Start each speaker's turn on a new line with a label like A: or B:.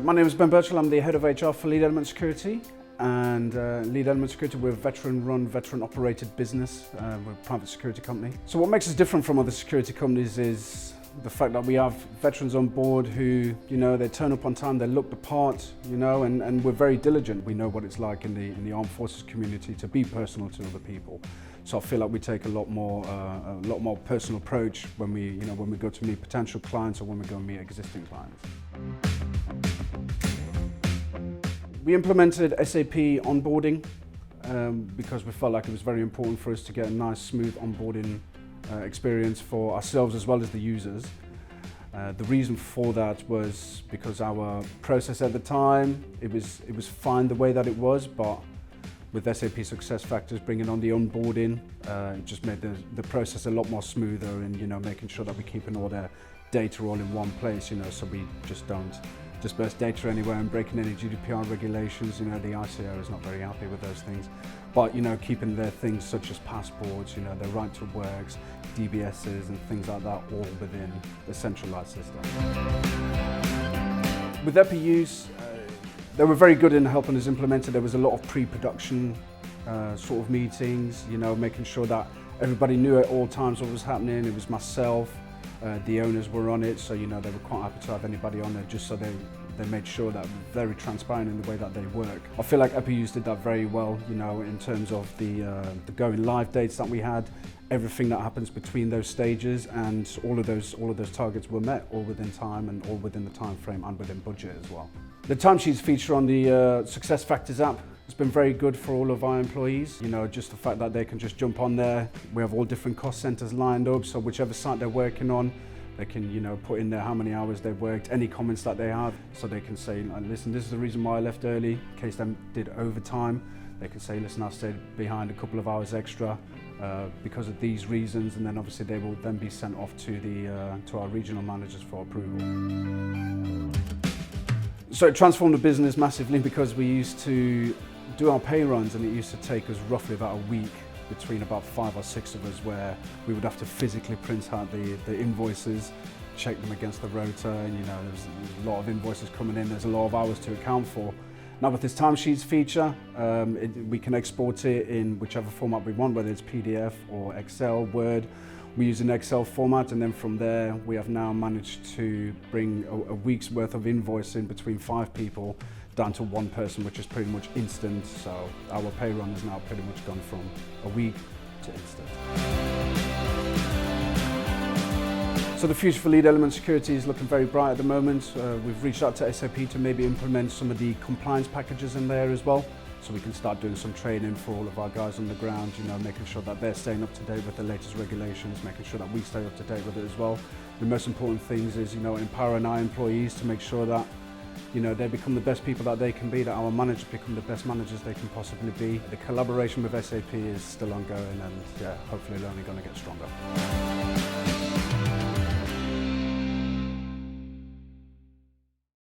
A: My name is Ben Birchall. I'm the head of HR for Lead Element Security. And Lead Element Security, we're a veteran-run, veteran-operated business. We're a private security company. So what makes us different from other security companies is the fact that we have veterans on board who, they turn up on time, they look the part, and we're very diligent. We know what it's like in the armed forces community to be personal to other people. So I feel like we take a lot more personal approach when we go to meet potential clients or when we go and meet existing clients. We implemented SAP onboarding because we felt like it was very important for us to get a nice, smooth onboarding experience for ourselves as well as the users. The reason for that was because our process at the time, it was fine the way that it was, but with SAP SuccessFactors bringing on the onboarding, it just made the process a lot more smoother and making sure that we're keeping all their data all in one place, so we just don't disperse data anywhere and breaking any GDPR regulations. The ICO is not very happy with those things. But keeping their things such as passports, their right to works, DBSs and things like that all within the centralized system. With EPI-USE, they were very good in helping us implement it. There was a lot of pre-production sort of meetings, making sure that everybody knew at all times what was happening. It was myself, the owners were on it, so they were quite happy to have anybody on there just so they made sure that we're very transparent in the way that they work. I feel like EPI-USE did that very well, in terms of the going live dates that we had, everything that happens between those stages, and all of those targets were met, all within time and all within the time frame and within budget as well. The timesheets feature on the SuccessFactors app has been very good for all of our employees. Just the fact that they can just jump on there. We have all different cost centers lined up, so whichever site they're working on, they can put in there how many hours they've worked, any comments that they have, so they can say, listen, this is the reason why I left early, in case they did overtime. They can say, listen, I stayed behind a couple of hours extra because of these reasons, and then obviously they will then be sent off to our regional managers for approval. So it transformed the business massively because we used to do our pay runs, and it used to take us roughly about a week between about 5 or 6 of us, where we would have to physically print out the invoices, check them against the rota, and there's a lot of invoices coming in, there's a lot of hours to account for. Now with this timesheets feature, we can export it in whichever format we want, whether it's PDF or Excel, Word. We use an Excel format, and then from there we have now managed to bring a week's worth of invoicing between 5 people down to 1 person, which is pretty much instant. So our pay run has now pretty much gone from a week to instant. So the future for Lead Element Security is looking very bright at the moment. We've reached out to SAP to maybe implement some of the compliance packages in there as well, so we can start doing some training for all of our guys on the ground, making sure that they're staying up to date with the latest regulations, making sure that we stay up to date with it as well. The most important things is, empowering our employees to make sure that they become the best people that they can be, that our managers become the best managers they can possibly be. The collaboration with SAP is still ongoing, and hopefully they're only going to get stronger.